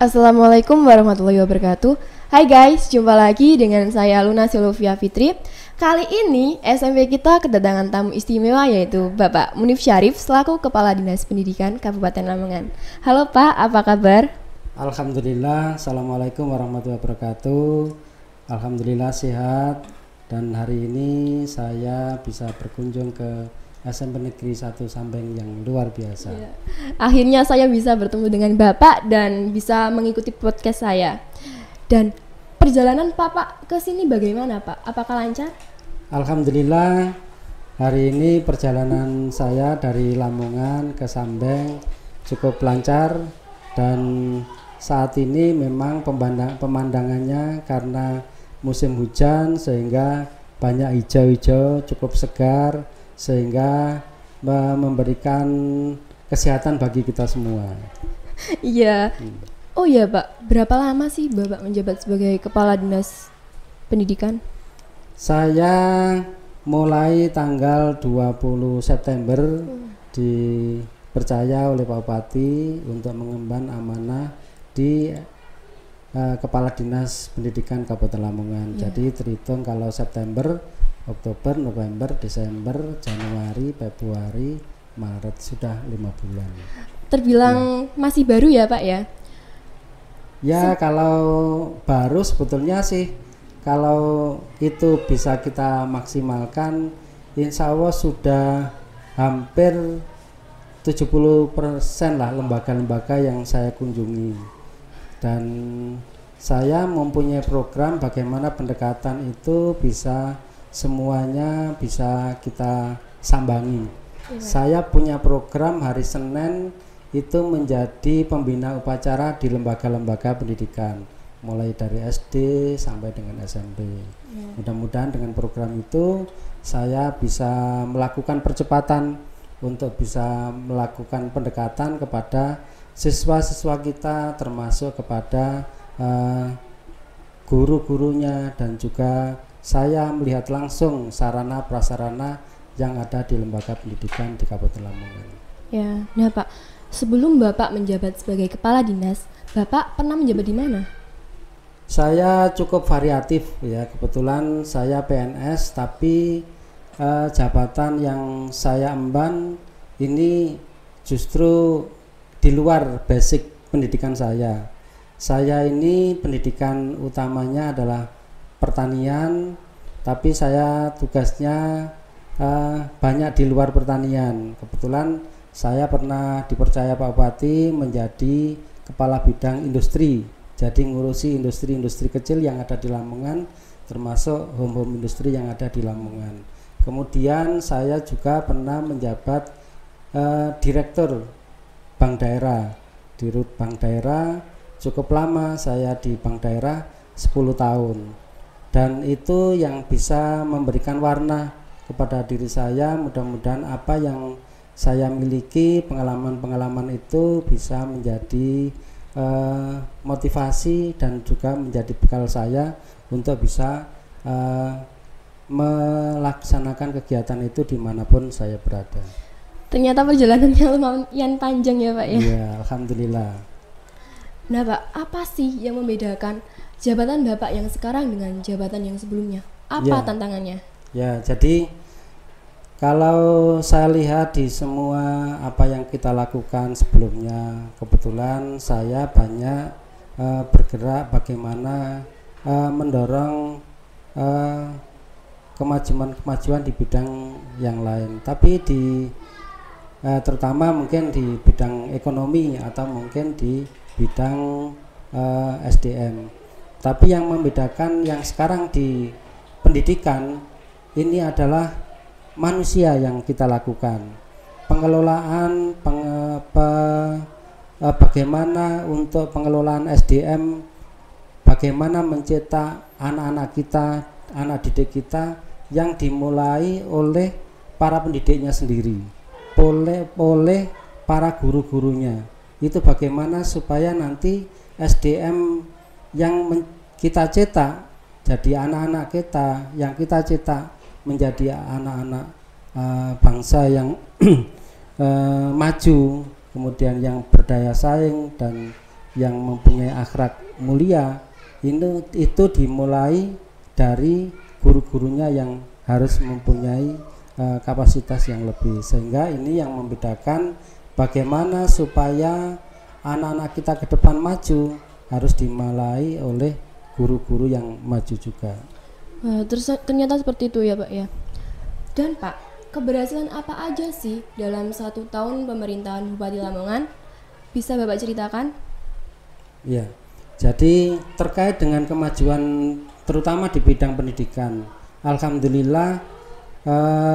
Assalamualaikum warahmatullahi wabarakatuh. Hai guys, jumpa lagi dengan saya Luna Silvia Fitri. Kali ini SMP kita kedatangan tamu istimewa yaitu Bapak Munif Syarif selaku Kepala Dinas Pendidikan Kabupaten Lamongan. Halo Pak, apa kabar? Alhamdulillah, Assalamualaikum warahmatullahi wabarakatuh. Alhamdulillah sehat, dan hari ini saya bisa berkunjung ke SMP Negeri 1 Sambeng yang luar biasa. Ya. Akhirnya saya bisa bertemu dengan Bapak dan bisa mengikuti podcast saya. Dan perjalanan Bapak ke sini bagaimana Pak? Apakah lancar? Alhamdulillah, hari ini perjalanan saya dari Lamongan ke Sambeng cukup lancar, dan saat ini memang pemandangannya karena musim hujan sehingga banyak hijau-hijau, cukup segar, sehingga memberikan kesehatan bagi kita semua. Iya. Oh iya Pak, berapa lama sih Bapak menjabat sebagai Kepala Dinas Pendidikan? Saya mulai tanggal 20 September dipercaya oleh Pak Bupati untuk mengemban amanah di Kepala Dinas Pendidikan Kabupaten Lamongan. Jadi terhitung kalau September, Oktober, November, Desember, Januari, Februari, Maret, sudah 5 bulan. Terbilang masih baru ya Pak ya? Ya kalau baru sebetulnya sih, kalau itu bisa kita maksimalkan, insya Allah sudah hampir 70% lah lembaga-lembaga yang saya kunjungi. Dan saya mempunyai program bagaimana pendekatan itu bisa semuanya bisa kita sambangi. Saya punya program hari Senin itu menjadi pembina upacara di lembaga-lembaga pendidikan, mulai dari SD sampai dengan SMP. Mudah-mudahan dengan program itu saya bisa melakukan percepatan untuk bisa melakukan pendekatan kepada siswa-siswa kita, termasuk kepada guru-gurunya, dan juga saya melihat langsung sarana prasarana yang ada di lembaga pendidikan di Kabupaten Lamongan. Ya, nah Pak, sebelum Bapak menjabat sebagai Kepala Dinas, Bapak pernah menjabat di mana? Saya cukup variatif ya, kebetulan saya PNS, tapi jabatan yang saya emban ini justru di luar basic pendidikan saya. Saya ini pendidikan utamanya adalah pertanian, tapi saya tugasnya banyak di luar pertanian. Kebetulan saya pernah dipercaya Pak Bupati menjadi kepala bidang industri, jadi ngurusi industri-industri kecil yang ada di Lamongan, termasuk home industri yang ada di Lamongan. Kemudian saya juga pernah menjabat direktur Bank Daerah, Dirut Bank Daerah. Cukup lama saya di Bank Daerah, 10 tahun. Dan itu yang bisa memberikan warna kepada diri saya. Mudah-mudahan apa yang saya miliki, pengalaman-pengalaman itu bisa menjadi motivasi dan juga menjadi bekal saya untuk bisa melaksanakan kegiatan itu dimanapun saya berada. Ternyata perjalanannya lumayan panjang ya Pak ya? Iya, Alhamdulillah. Nah Pak, apa sih yang membedakan jabatan Bapak yang sekarang dengan jabatan yang sebelumnya? Apa tantangannya? Ya, jadi kalau saya lihat di semua apa yang kita lakukan sebelumnya, kebetulan saya banyak bergerak bagaimana mendorong kemajuan di bidang yang lain. Tapi terutama mungkin di bidang ekonomi atau mungkin di bidang SDM. Tapi yang membedakan yang sekarang di pendidikan ini adalah manusia yang kita lakukan. Pengelolaan bagaimana untuk pengelolaan SDM, bagaimana mencetak anak-anak kita, anak didik kita yang dimulai oleh para pendidiknya sendiri, oleh para guru-gurunya. Itu bagaimana supaya nanti SDM yang kita cetak jadi anak-anak kita, yang kita cetak menjadi anak-anak bangsa yang maju, kemudian yang berdaya saing dan yang mempunyai akhlak mulia itu dimulai dari guru-gurunya yang harus mempunyai kapasitas yang lebih, sehingga ini yang membedakan bagaimana supaya anak-anak kita ke depan maju harus dimulai oleh guru-guru yang maju juga. Ternyata seperti itu ya Pak ya. Dan Pak, keberhasilan apa aja sih dalam 1 tahun pemerintahan Bupati Lamongan? Bisa Bapak ceritakan? Ya, jadi terkait dengan kemajuan terutama di bidang pendidikan, alhamdulillah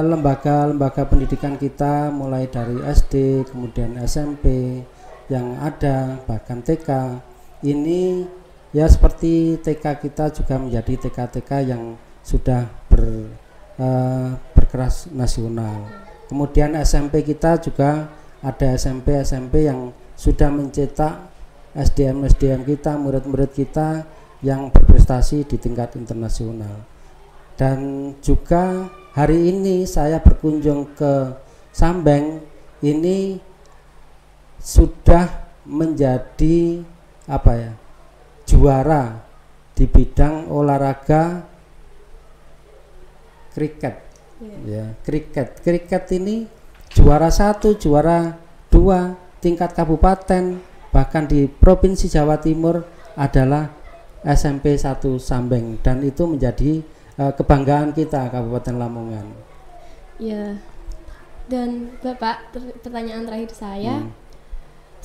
lembaga-lembaga pendidikan kita mulai dari SD, kemudian SMP yang ada, bahkan TK ini ya seperti TK kita juga menjadi TK-TK yang sudah berkelas nasional. Kemudian SMP kita juga ada SMP yang sudah mencetak SDM kita, murid-murid kita yang berprestasi di tingkat internasional. Dan juga hari ini saya berkunjung ke Sambeng, ini sudah menjadi juara di bidang olahraga kriket. Ya, kriket ini juara 1, juara 2 tingkat kabupaten, bahkan di Provinsi Jawa Timur adalah SMP 1 Sambeng, dan itu menjadi kebanggaan kita Kabupaten Lamongan. Ya. Dan Bapak, pertanyaan terakhir saya,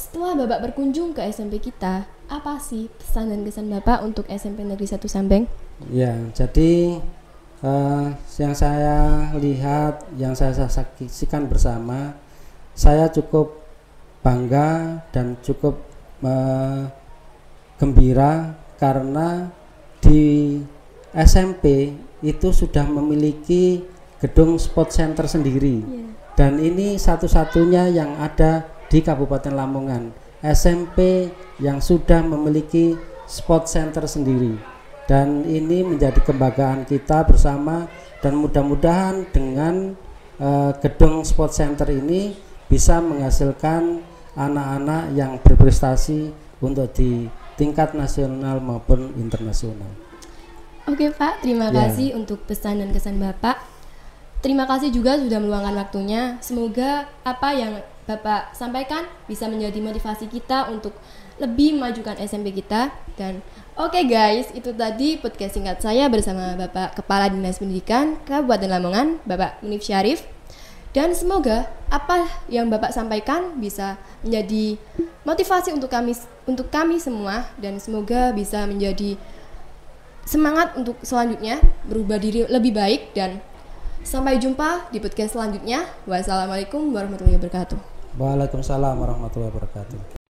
setelah Bapak berkunjung ke SMP kita, apa sih pesan dan kesan Bapak untuk SMP Negeri 1 Sambeng? Ya, jadi yang saya lihat, yang saya saksikan bersama, saya cukup bangga dan cukup gembira karena di SMP itu sudah memiliki gedung sport center sendiri, dan ini satu-satunya yang ada di Kabupaten Lamongan, SMP yang sudah memiliki sport center sendiri, dan ini menjadi kebanggaan kita bersama. Dan mudah-mudahan dengan gedung sport center ini bisa menghasilkan anak-anak yang berprestasi untuk di tingkat nasional maupun internasional. Oke Pak, terima kasih untuk pesan dan kesan Bapak. Terima kasih juga sudah meluangkan waktunya. Semoga apa yang Bapak sampaikan bisa menjadi motivasi kita untuk lebih memajukan SMP kita. Dan oke guys, itu tadi podcast singkat saya bersama Bapak Kepala Dinas Pendidikan Kabupaten Lamongan, Bapak Munif Syarif. Dan semoga apa yang Bapak sampaikan bisa menjadi motivasi untuk kami semua, dan semoga bisa menjadi semangat untuk selanjutnya berubah diri lebih baik. Dan sampai jumpa di podcast selanjutnya. Wassalamualaikum warahmatullahi wabarakatuh. Waalaikumsalam warahmatullahi wabarakatuh.